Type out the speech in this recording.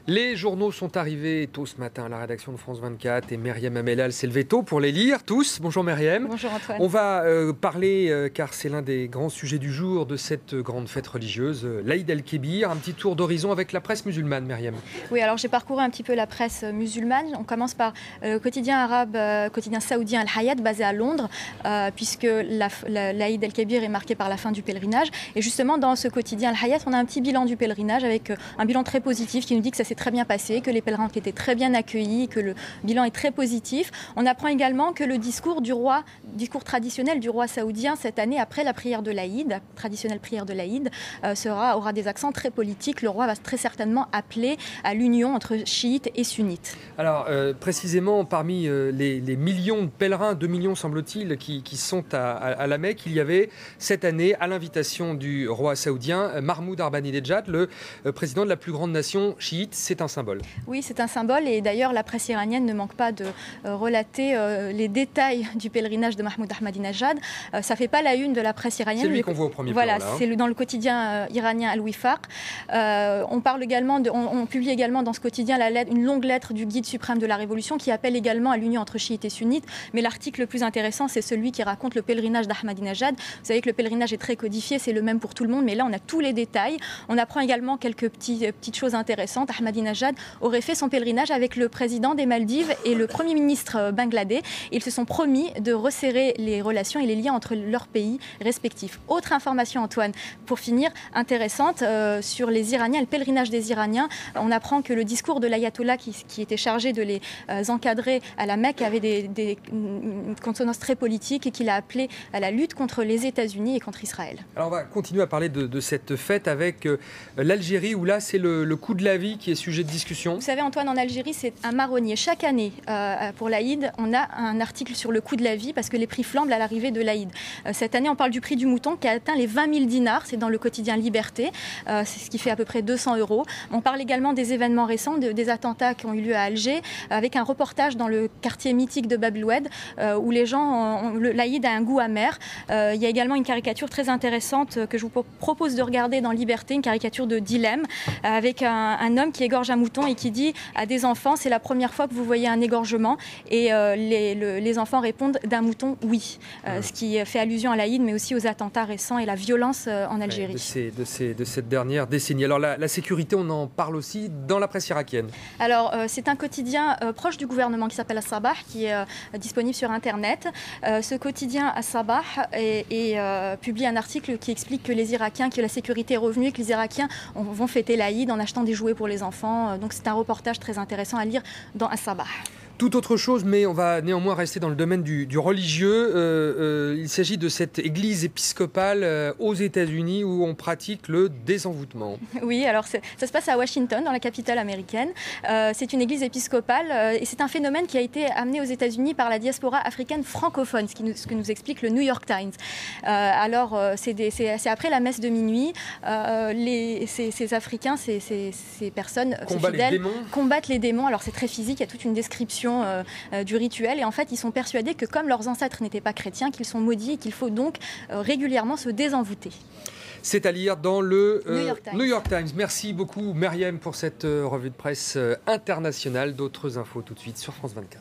Les journaux sont arrivés tôt ce matin à la rédaction de France 24 et Myriam Amelal s'est levée tôt pour les lire tous. Bonjour Myriam. Bonjour Antoine. On va parler, car c'est l'un des grands sujets du jour, de cette grande fête religieuse, l'Aïd el-Kébir. Un petit tour d'horizon avec la presse musulmane, Myriam. Oui, alors j'ai parcouru un petit peu la presse musulmane. On commence par le quotidien arabe, quotidien saoudien Al-Hayat, basé à Londres, puisque l'Aïd el-Kébir est marqué par la fin du pèlerinage. Et justement, dans ce quotidien Al-Hayat, on a un petit bilan du pèlerinage avec un bilan très positif qui nous dit que ça s'est très bien passé, que les pèlerins ont été très bien accueillis, que le bilan est très positif. On apprend également que le discours traditionnel du roi saoudien cette année, après la prière de l'Aïd, traditionnelle prière de l'Aïd, aura des accents très politiques. Le roi va très certainement appeler à l'union entre chiites et sunnites. Alors, précisément, parmi les millions de pèlerins, 2 millions semble-t-il, qui sont à la Mecque, il y avait cette année, à l'invitation du roi saoudien, Mahmoud Ahmadinejad, le président de la plus grande nation chiite. C'est un symbole. Oui, c'est un symbole et d'ailleurs la presse iranienne ne manque pas de relater les détails du pèlerinage de Mahmoud Ahmadinejad. Ça ne fait pas la une de la presse iranienne. C'est lui qu'on voit au premier plan. Voilà, c'est dans le quotidien iranien Al-Wifaq. On publie également dans ce quotidien une longue lettre du guide suprême de la Révolution qui appelle également à l'union entre chiites et sunnites. Mais l'article le plus intéressant, c'est celui qui raconte le pèlerinage d'Ahmadinejad. Vous savez que le pèlerinage est très codifié, c'est le même pour tout le monde, mais là on a tous les détails. On apprend également quelques petites choses intéressantes. Ahmadinejad aurait fait son pèlerinage avec le président des Maldives et le premier ministre bangladais. Ils se sont promis de resserrer les relations et les liens entre leurs pays respectifs. Autre information, Antoine, pour finir, intéressante, sur les Iraniens, le pèlerinage des Iraniens. On apprend que le discours de l'ayatollah qui était chargé de les encadrer à la Mecque avait des consonances très politiques et qu'il a appelé à la lutte contre les États-Unis et contre Israël. Alors on va continuer à parler de cette fête avec l'Algérie, où là c'est le coût de la vie qui est sujet de discussion. Vous savez Antoine, en Algérie c'est un marronnier. Chaque année pour l'Aïd, on a un article sur le coût de la vie parce que les prix flambent à l'arrivée de l'Aïd. Cette année on parle du prix du mouton qui a atteint les 20 000 dinars, c'est dans le quotidien Liberté, c'est ce qui fait à peu près 200 €. On parle également des événements récents, des attentats qui ont eu lieu à Alger, avec un reportage dans le quartier mythique de Bab el-Oued où les gens, l'Aïd a un goût amer. Il y a également une caricature très intéressante que je vous propose de regarder dans Liberté, une caricature de Dilemme avec un homme qui égorge un mouton et qui dit à des enfants: c'est la première fois que vous voyez un égorgement, et les enfants répondent d'un mouton oui, ce qui fait allusion à l'Aïd mais aussi aux attentats récents et la violence en Algérie. De cette dernière décennie. Alors la sécurité, on en parle aussi dans la presse irakienne. Alors c'est un quotidien proche du gouvernement qui s'appelle As-Sabah, qui est disponible sur Internet. Ce quotidien As-Sabah publie un article qui explique que la sécurité est revenue et que les Irakiens vont fêter l'Aïd en achetant des jouets pour les enfants. Donc c'est un reportage très intéressant à lire dans As-Sabah. Tout autre chose, mais on va néanmoins rester dans le domaine du religieux. Il s'agit de cette église épiscopale aux États-Unis où on pratique le désenvoûtement. Oui, alors ça se passe à Washington, dans la capitale américaine. C'est une église épiscopale et c'est un phénomène qui a été amené aux États-Unis par la diaspora africaine francophone, ce que nous explique le New York Times. C'est après la messe de minuit. Ces Africains, ces personnes, ces fidèles, combattent les démons. Alors c'est très physique, il y a toute une description du rituel, et en fait ils sont persuadés que comme leurs ancêtres n'étaient pas chrétiens, qu'ils sont maudits et qu'il faut donc régulièrement se désenvoûter. C'est à lire dans le New York Times. Merci beaucoup Myriam pour cette revue de presse internationale. D'autres infos tout de suite sur France 24.